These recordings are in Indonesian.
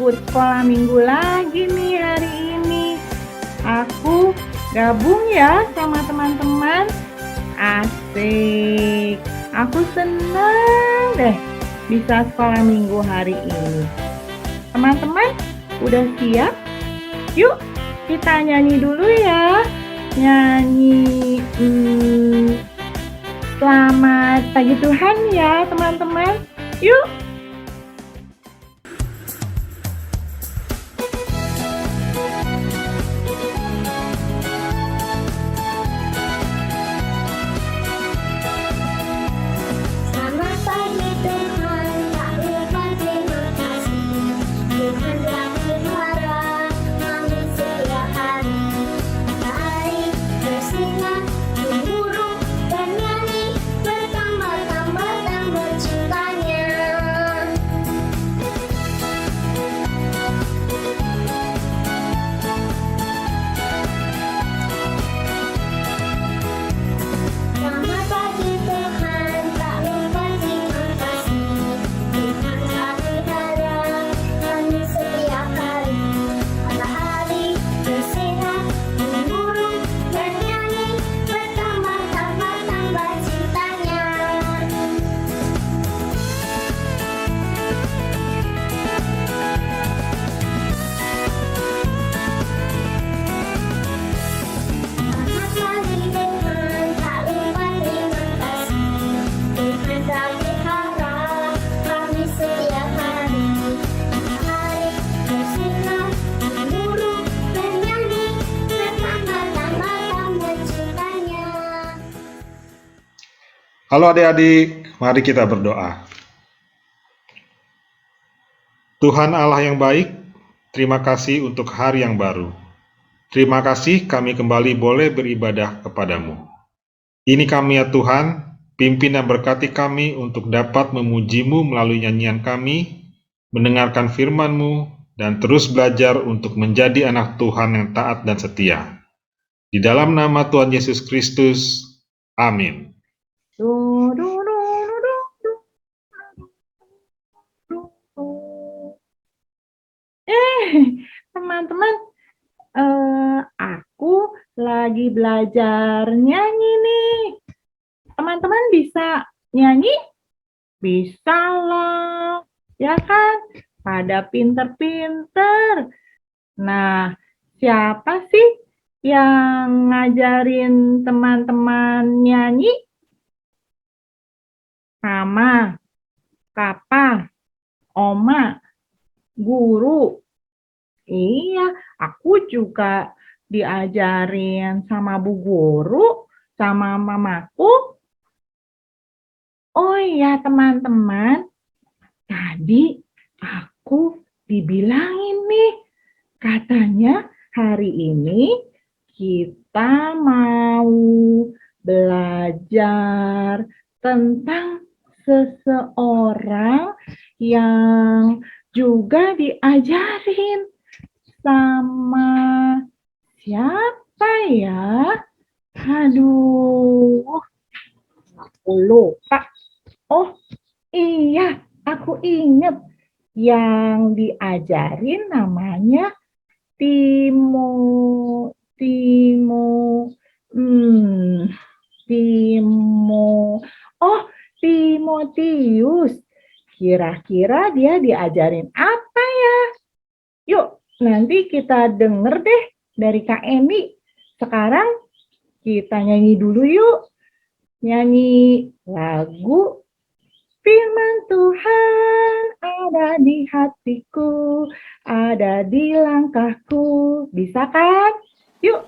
ikut sekolah minggu lagi nih hari ini. Aku gabung ya sama teman-teman. Asik. Aku senang deh bisa sekolah minggu hari ini. Teman-teman, udah siap? Yuk, kita nyanyi dulu ya. Nyanyi Selamat Pagi Tuhan ya teman-teman. Yuk. Halo adik-adik, mari kita berdoa. Tuhan Allah yang baik, terima kasih untuk hari yang baru. Terima kasih kami kembali boleh beribadah kepadamu. Ini kami ya Tuhan, pimpin dan berkati kami untuk dapat memuji-Mu melalui nyanyian kami, mendengarkan firman-Mu, dan terus belajar untuk menjadi anak Tuhan yang taat dan setia. Di dalam nama Tuhan Yesus Kristus, amin. Teman-teman, aku lagi belajar nyanyi nih. Teman-teman bisa nyanyi? Bisa lah, ya kan? Pada pinter-pinter. Nah, siapa sih yang ngajarin teman-teman nyanyi? Mama, papa, oma, guru. Iya, aku juga diajarin sama bu guru, sama mamaku. Oh iya teman-teman, tadi aku dibilangin nih, katanya hari ini kita mau belajar tentang seseorang yang juga diajarin sama siapa ya? Aduh, aku lupa. Oh iya, aku inget yang diajarin namanya Timo. Oh, Timotius. Kira-kira dia diajarin apa ya? Yuk, nanti kita denger deh dari Kak Emi. Sekarang kita nyanyi dulu yuk. Nyanyi lagu Firman Tuhan ada di hatiku, ada di langkahku. Bisa kan? Yuk.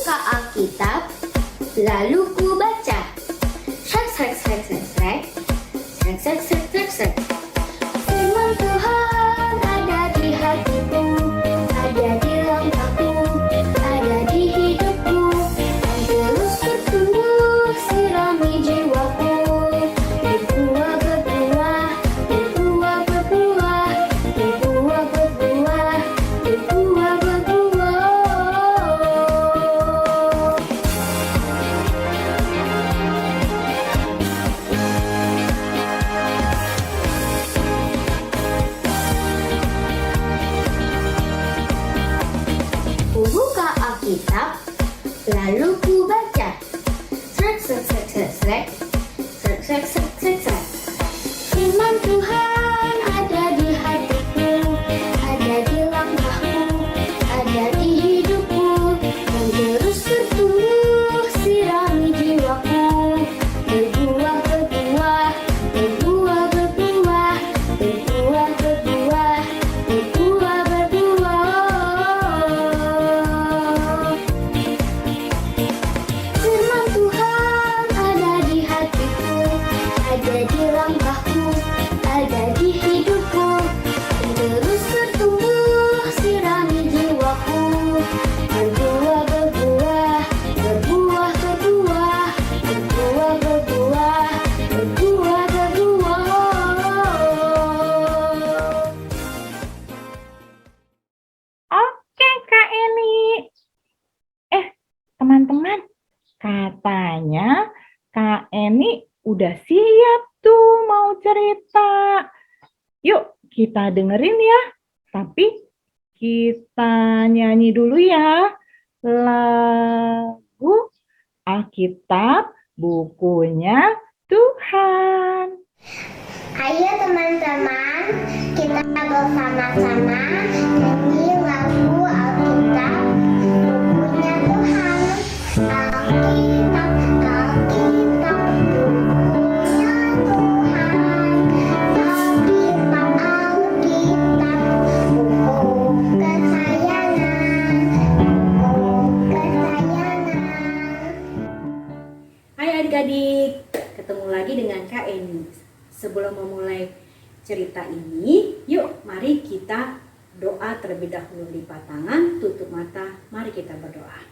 Alkitab, lalu ku baca. Srek, srek, srek, srek, srek, srek, srek, srek, srek. Firman Tuhan ada di hatiku, ada di langkahku, ada di hidupku, dan terus bertumbuh sirami jiwaku. Berbuah, berbuah, berbuah, berbuah, berbuah, berbuah. Alkitab, lalu ku baca. Srek, srek, srek, srek, srek. Srek, srek, srek, srek, srek. Firman Tuhan ada di hatiku, ada di langkahku, ada di hidupku, terus bertumbuh sirami jiwaku, berbuah, berbuah, berbuah, berbuah, berbuah, berbuah, berbuah, berbuah. Firman Tuhan ada di hatiku, ada di langkahku, ada di hidupku, terus bertumbuh sirami jiwaku, berbuah, berbuah, berbuah, berbuah, berbuah, berbuah, berbuah, berbuah. Oke, Kak Eni. Teman-teman, katanya Kak Eni udah siap tuh mau cerita. Yuk, kita dengerin ya. Tapi kita nyanyi dulu ya. Lagu Alkitab, bukunya Tuhan. Ayo teman-teman, kita bersama-sama nyanyi lagu Alkitab, bukunya Tuhan. Alkitab, Alkitab, bukunya Tuhan. Alkitab, Alkitab, buku kesayangan, buku kesayangan. Hai adik-adik, ketemu lagi dengan Kak Eni. Sebelum memulai cerita ini, yuk mari kita doa terlebih dahulu. Lipat tangan, tutup mata, mari kita berdoa.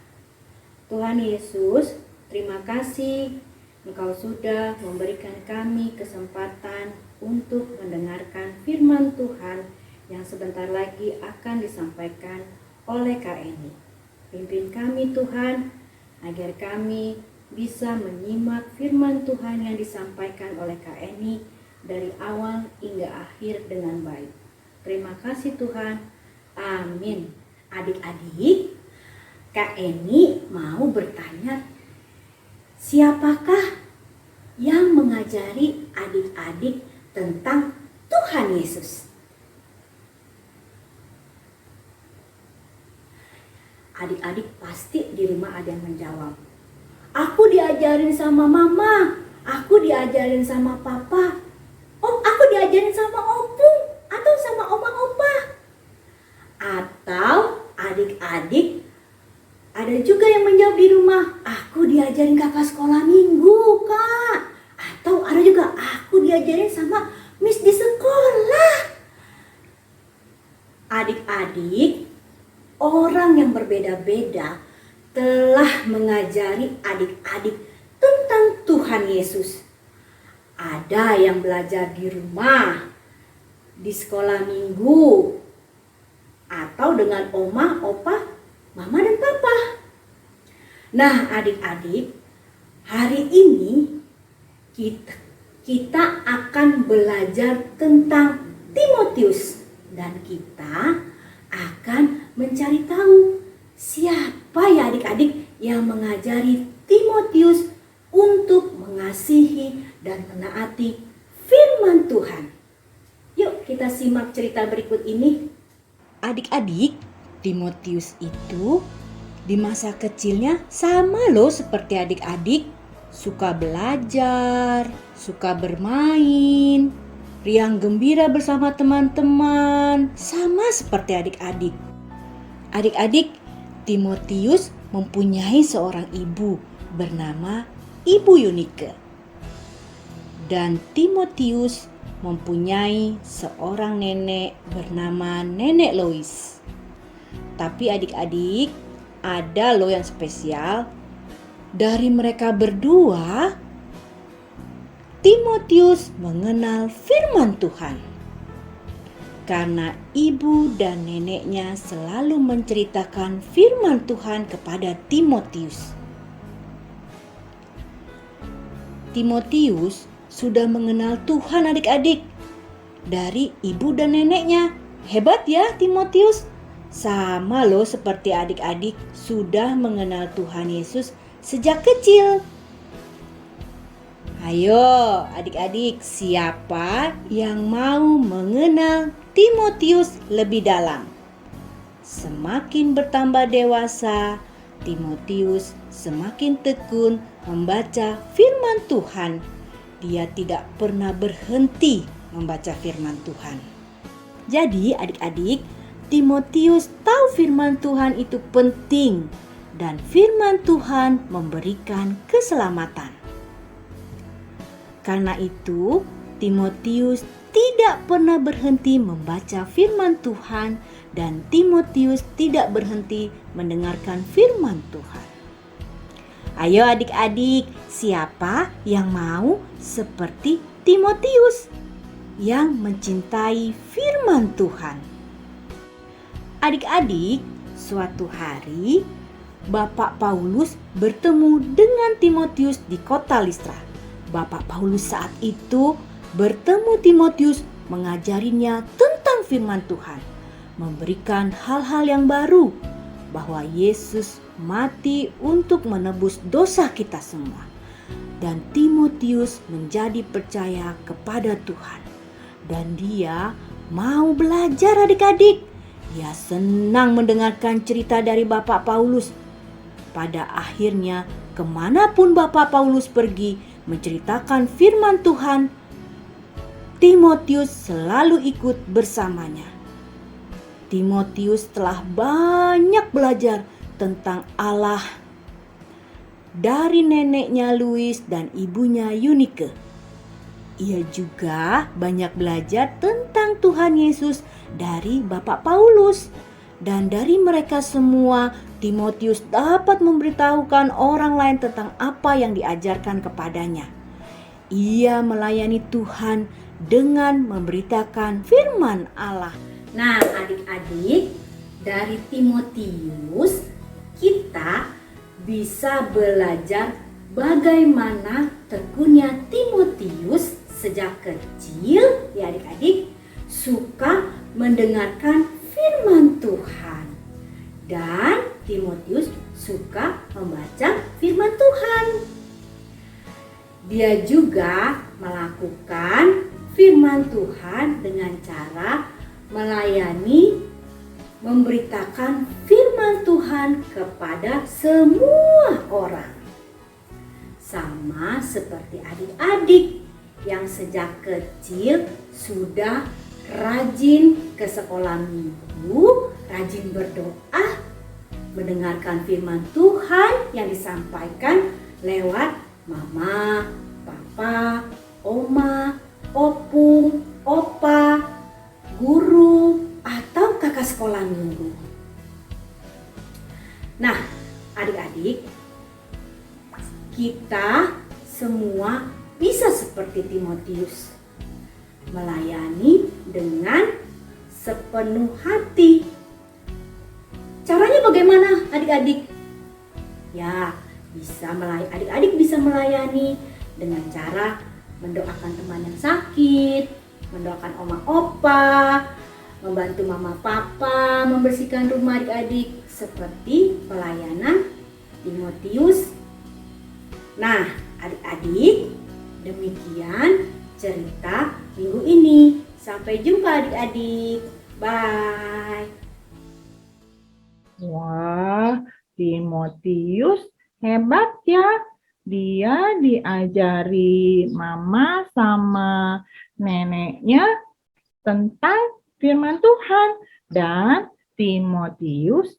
Tuhan Yesus, terima kasih Engkau sudah memberikan kami kesempatan untuk mendengarkan firman Tuhan yang sebentar lagi akan disampaikan oleh Kak Eni. Pimpin kami Tuhan, agar kami bisa menyimak firman Tuhan yang disampaikan oleh Kak Eni dari awal hingga akhir dengan baik. Terima kasih Tuhan. Amin. Adik-adik, Kak Eni mau bertanya, siapakah yang mengajari adik-adik tentang Tuhan Yesus? Adik-adik pasti di rumah ada yang menjawab, aku diajarin sama mama, aku diajarin sama papa, aku diajarin sama opung atau sama oma-opa. Atau adik-adik ada juga yang menjawab di rumah, aku diajarin kakak sekolah minggu kak. Atau ada juga, aku diajarin sama miss di sekolah. Adik-adik, orang yang berbeda-beda telah mengajari adik-adik tentang Tuhan Yesus. Ada yang belajar di rumah, di sekolah minggu, atau dengan oma, opa, mama dan papa. Nah adik-adik, hari ini kita akan belajar tentang Timotius. Dan kita akan mencari tahu siapa ya adik-adik yang mengajari Timotius untuk mengasihi dan menaati firman Tuhan. Yuk kita simak cerita berikut ini. Adik-adik, Timotius itu di masa kecilnya sama loh seperti adik-adik. Suka belajar, suka bermain, riang gembira bersama teman-teman, sama seperti adik-adik. Adik-adik, Timotius mempunyai seorang ibu bernama Ibu Yunike. Dan Timotius mempunyai seorang nenek bernama Nenek Lois. Tapi adik-adik, ada loh yang spesial. Dari mereka berdua, Timotius mengenal firman Tuhan. Karena ibu dan neneknya selalu menceritakan firman Tuhan kepada Timotius. Timotius sudah mengenal Tuhan adik-adik dari ibu dan neneknya. Hebat ya Timotius. Sama loh seperti adik-adik sudah mengenal Tuhan Yesus sejak kecil. Ayo adik-adik, siapa yang mau mengenal Timotius lebih dalam? Semakin bertambah dewasa, Timotius semakin tekun membaca firman Tuhan. Dia tidak pernah berhenti membaca firman Tuhan. Jadi adik-adik, Timotius tahu firman Tuhan itu penting dan firman Tuhan memberikan keselamatan. Karena itu, Timotius tidak pernah berhenti membaca firman Tuhan dan Timotius tidak berhenti mendengarkan firman Tuhan. Ayo adik-adik, siapa yang mau seperti Timotius yang mencintai firman Tuhan? Adik-adik, suatu hari Bapak Paulus bertemu dengan Timotius di kota Listra. Bapak Paulus saat itu bertemu Timotius mengajarinya tentang firman Tuhan, memberikan hal-hal yang baru, bahwa Yesus mati untuk menebus dosa kita semua. Dan Timotius menjadi percaya kepada Tuhan. Dan dia mau belajar adik-adik. Dia senang mendengarkan cerita dari Bapak Paulus. Pada akhirnya, kemanapun Bapak Paulus pergi menceritakan firman Tuhan, Timotius selalu ikut bersamanya. Timotius telah banyak belajar tentang Allah dari neneknya Louis dan ibunya Eunike. Ia juga banyak belajar tentang Tuhan Yesus dari Bapak Paulus. Dan dari mereka semua, Timotius dapat memberitahukan orang lain tentang apa yang diajarkan kepadanya. Ia melayani Tuhan dengan memberitakan firman Allah. Nah, adik-adik, dari Timotius kita bisa belajar bagaimana tekunnya Timotius sejak kecil, ya adik-adik, suka mendengarkan firman Tuhan. Dan Timotius suka membaca firman Tuhan. Dia juga melakukan firman Tuhan dengan cara melayani, memberitakan firman Tuhan kepada semua orang. Sama seperti adik-adik yang sejak kecil sudah rajin ke sekolah minggu, rajin berdoa, mendengarkan firman Tuhan yang disampaikan lewat mama, papa, oma, opung, opa, guru, atau kakak sekolah minggu. Nah, adik-adik, kita semua bisa seperti Timotius, melayani dengan sepenuh hati. Caranya bagaimana adik-adik? Ya, adik-adik bisa melayani dengan cara mendoakan teman yang sakit, mendoakan oma opa, membantu mama papa, membersihkan rumah adik-adik, seperti pelayanan Timotius. Nah, adik-adik, demikian cerita minggu ini. Sampai jumpa adik-adik. Bye. Wah, Timotius hebat ya. Dia diajari mama sama neneknya tentang firman Tuhan. Dan Timotius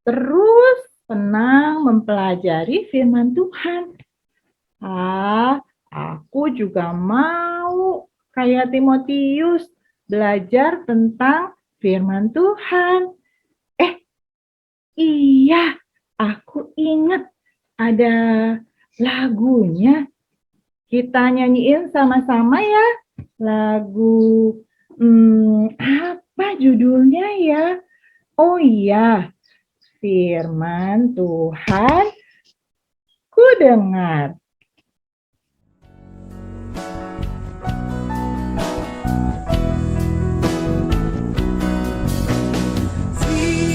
terus senang mempelajari firman Tuhan. Aku juga mau kayak Timotius belajar tentang firman Tuhan. Iya, aku ingat ada lagunya. Kita nyanyiin sama-sama ya. Lagu apa judulnya ya? Oh iya, firman Tuhan ku dengar. Firman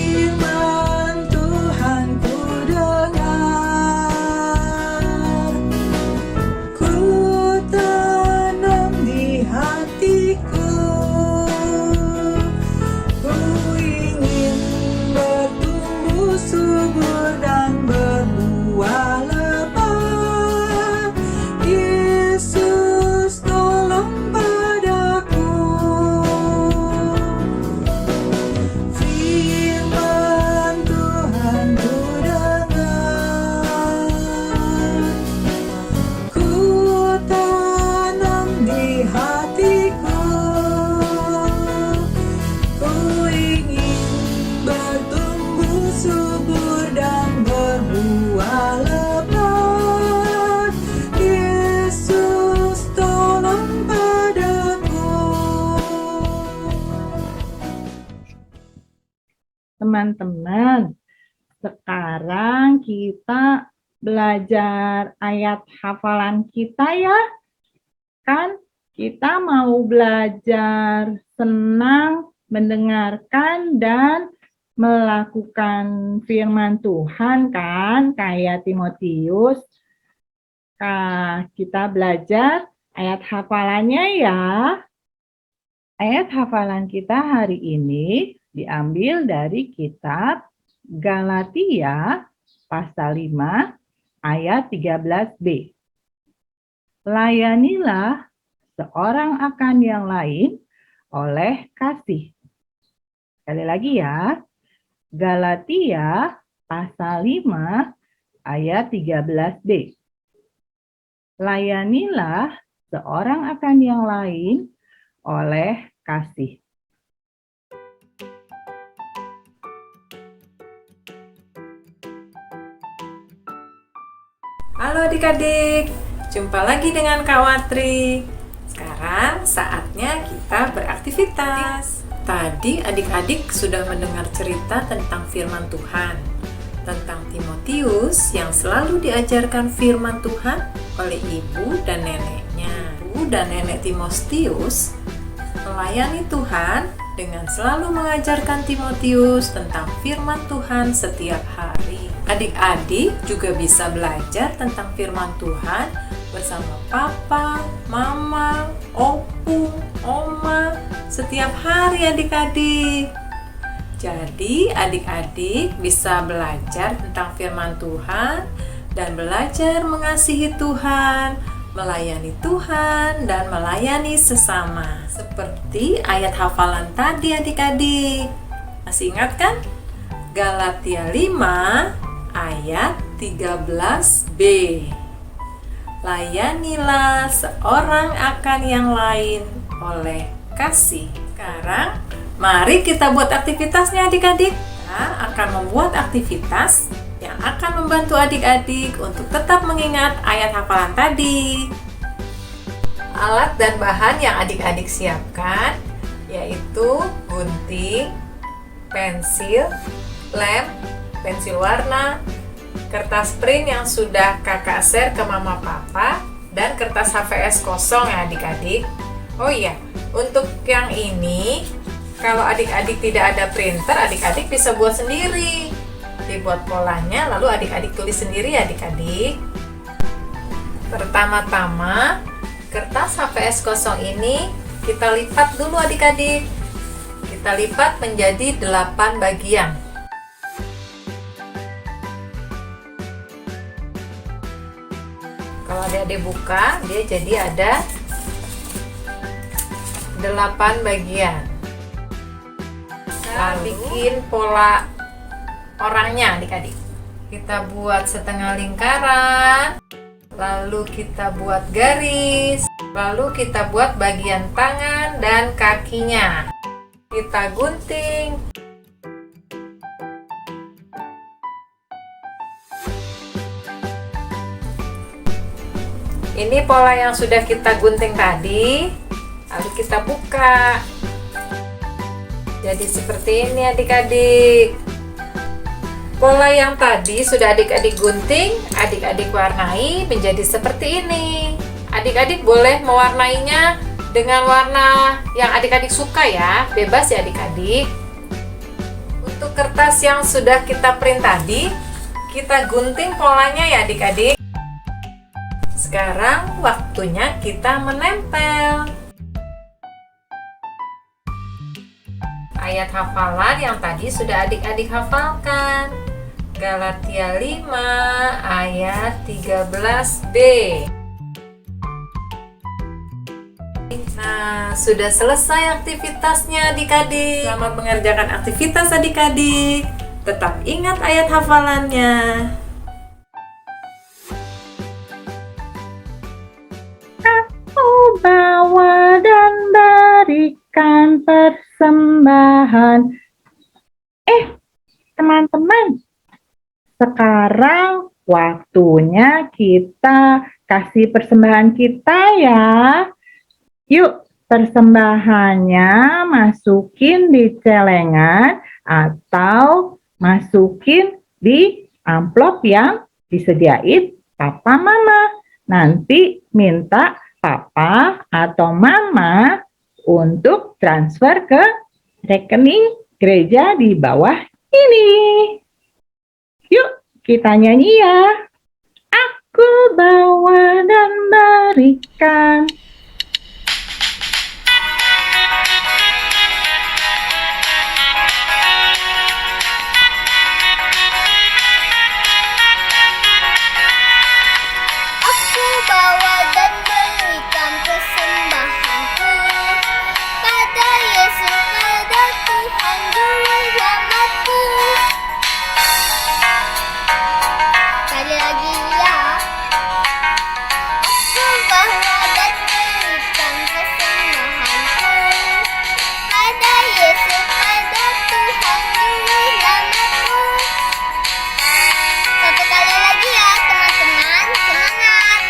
bertumbuh subur dan berbuah lebat. Yesus tolong padaku. Teman-teman, sekarang kita belajar ayat hafalan kita ya. Kan kita mau belajar senang mendengarkan dan melakukan firman Tuhan kan, kayak Timotius. Kita belajar ayat hafalannya ya. Ayat hafalan kita hari ini diambil dari kitab Galatia pasal 5 ayat 13b. Layanilah seorang akan yang lain oleh kasih. Sekali lagi ya, Galatia pasal 5 ayat 13b. Layanilah seorang akan yang lain oleh kasih. Halo adik-adik, jumpa lagi dengan Kak Watri. Sekarang saatnya kita beraktivitas. Tadi adik-adik sudah mendengar cerita tentang firman Tuhan, tentang Timotius yang selalu diajarkan firman Tuhan oleh ibu dan neneknya. Ibu dan nenek Timotius melayani Tuhan dengan selalu mengajarkan Timotius tentang firman Tuhan setiap hari. Adik-adik juga bisa belajar tentang firman Tuhan bersama papa, mama, opu, oma setiap hari adik-adik. Jadi adik-adik bisa belajar tentang firman Tuhan dan belajar mengasihi Tuhan, melayani Tuhan, dan melayani sesama. Seperti ayat hafalan tadi adik-adik. Masih ingat kan? Galatia 5 ayat 13b. Layanilah seorang akan yang lain oleh kasih. Sekarang mari kita buat aktivitasnya adik-adik. Kita akan membuat aktivitas yang akan membantu adik-adik untuk tetap mengingat ayat hafalan tadi. Alat dan bahan yang adik-adik siapkan yaitu gunting, pensil, lem, pensil warna, kertas print yang sudah kakak share ke mama papa, dan kertas HVS kosong ya adik-adik. Oh iya, untuk yang ini kalau adik-adik tidak ada printer, adik-adik bisa buat sendiri. Dibuat polanya lalu adik-adik tulis sendiri ya adik-adik. Pertama-tama kertas HVS kosong ini kita lipat dulu adik-adik. Kita lipat menjadi 8 bagian. Kalau adik-adik buka, dia jadi ada 8 bagian. Kita bikin pola orangnya adik-adik. Kita buat setengah lingkaran, lalu kita buat garis, lalu kita buat bagian tangan dan kakinya. Kita gunting. Ini pola yang sudah kita gunting tadi, lalu kita buka. Jadi seperti ini adik-adik. Pola yang tadi sudah adik-adik gunting, adik-adik warnai menjadi seperti ini. Adik-adik boleh mewarnainya dengan warna yang adik-adik suka ya, bebas ya adik-adik. Untuk kertas yang sudah kita print tadi, kita gunting polanya ya adik-adik. Sekarang waktunya kita menempel. Ayat hafalan yang tadi sudah adik-adik hafalkan. Galatia 5 ayat 13b. Nah, sudah selesai aktivitasnya adik-adik. Selamat mengerjakan aktivitas adik-adik. Tetap ingat ayat hafalannya. Bawa dan berikan persembahan. teman-teman. Sekarang waktunya kita kasih persembahan kita ya. Yuk, persembahannya masukin di celengan atau masukin di amplop yang disediain papa mama. Nanti minta papa atau mama untuk transfer ke rekening gereja di bawah ini. Yuk, kita nyanyi ya. Aku bawa dan berikan. Aku bawa dan berikan persembahanku pada Yesus, pada Tuhan Juru Selamatku. Sekali lagi ya. Aku bawa dan berikan persembahanku pada Yesus, pada Tuhan Juru Selamatku. Satu kali lagi ya teman-teman, semangat!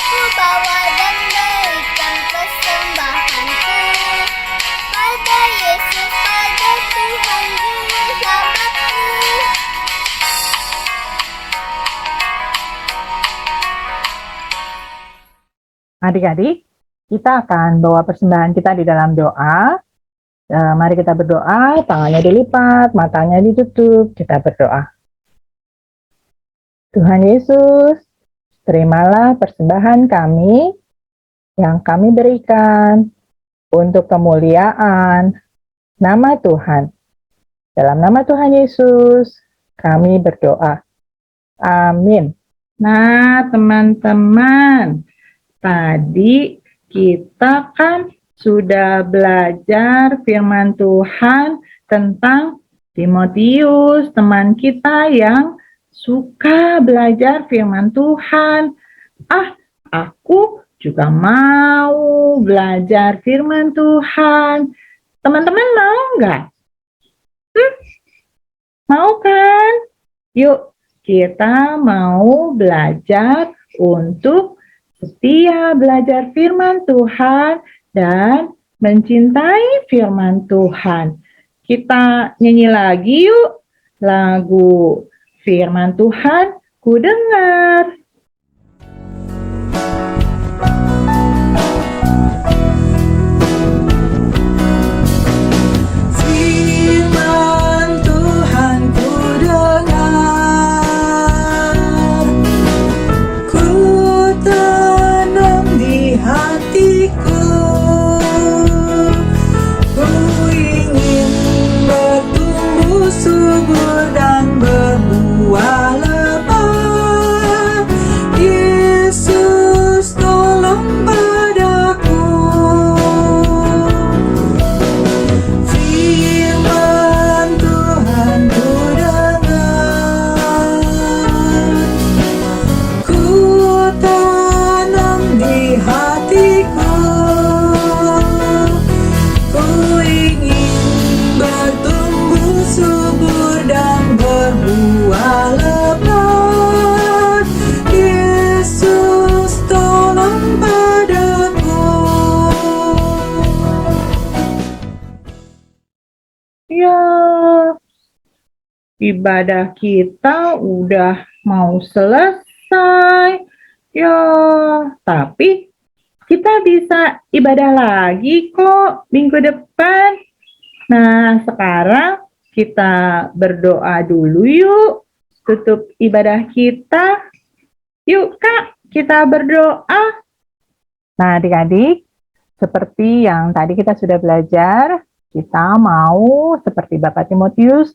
Aku bawa dan berikan persembahanku pada Yesus, pada Tuhan Juru Selamatku. Adik-adik, kita akan bawa persembahan kita di dalam doa. Mari kita berdoa, tangannya dilipat, matanya ditutup, kita berdoa. Tuhan Yesus, terimalah persembahan kami yang kami berikan untuk kemuliaan nama Tuhan. Dalam nama Tuhan Yesus, kami berdoa. Amin. Nah, teman-teman, tadi kita kan sudah belajar firman Tuhan tentang Timotius, teman kita yang suka belajar firman Tuhan. Aku juga mau belajar firman Tuhan. Teman-teman mau nggak? Mau kan? Yuk, kita mau belajar untuk setia belajar firman Tuhan dan mencintai firman Tuhan. Kita nyanyi lagi yuk lagu firman Tuhan ku dengar. Firman Tuhan ku dengar, ku tanam di hatiku, ku ingin bertumbuh subur dan berbuah lebat. Yesus tolong padaku. Firman Tuhan ku dengar, ku tanam di hatiku, ku ingin bertumbuh subur dan berbuah lebat. Yesus tolong padaku. Ya, ibadah kita udah mau selesai. Ya, tapi kita bisa ibadah lagi kok minggu depan. Nah, sekarang kita berdoa dulu yuk. Tutup ibadah kita. Yuk Kak, kita berdoa. Nah, adik-adik, seperti yang tadi kita sudah belajar, kita mau seperti Bapak Timotius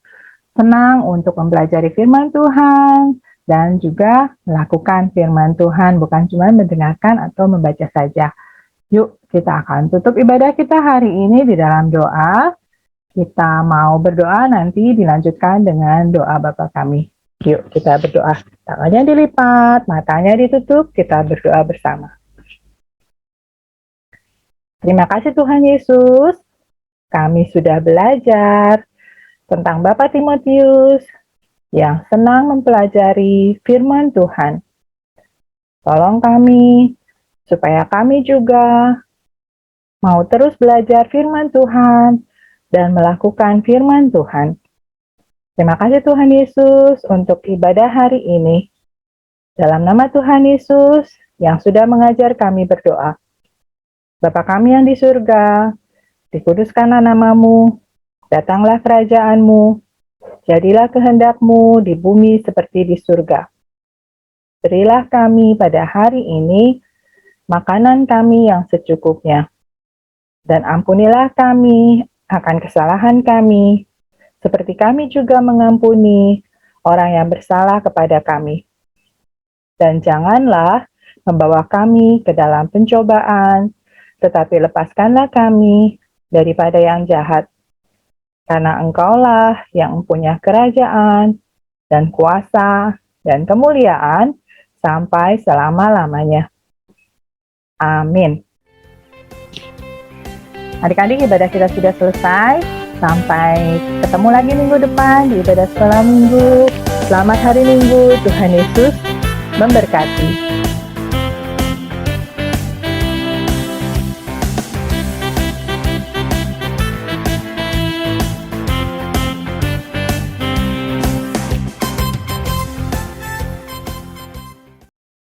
senang untuk mempelajari firman Tuhan dan juga melakukan firman Tuhan, bukan cuma mendengarkan atau membaca saja. Yuk, kita akan tutup ibadah kita hari ini di dalam doa. Kita mau berdoa, nanti dilanjutkan dengan doa Bapa kami. Yuk, kita berdoa. Tangannya dilipat, matanya ditutup, kita berdoa bersama. Terima kasih Tuhan Yesus. Kami sudah belajar tentang Bapak Timotius yang senang mempelajari firman Tuhan. Tolong kami supaya kami juga mau terus belajar firman Tuhan dan melakukan firman Tuhan. Terima kasih Tuhan Yesus untuk ibadah hari ini. Dalam nama Tuhan Yesus yang sudah mengajar kami berdoa. Bapa kami yang di surga, dikuduskanlah namamu, datanglah kerajaanmu, jadilah kehendakmu di bumi seperti di surga. Berilah kami pada hari ini makanan kami yang secukupnya, dan ampunilah kami akan kesalahan kami, seperti kami juga mengampuni orang yang bersalah kepada kami. Dan janganlah membawa kami ke dalam pencobaan, tetapi lepaskanlah kami daripada yang jahat. Karena Engkaulah yang mempunyai kerajaan dan kuasa dan kemuliaan sampai selama-lamanya. Amin. Adik-adik, ibadah kita sudah selesai. Sampai ketemu lagi minggu depan di ibadah sekolah minggu. Selamat hari Minggu. Tuhan Yesus memberkati.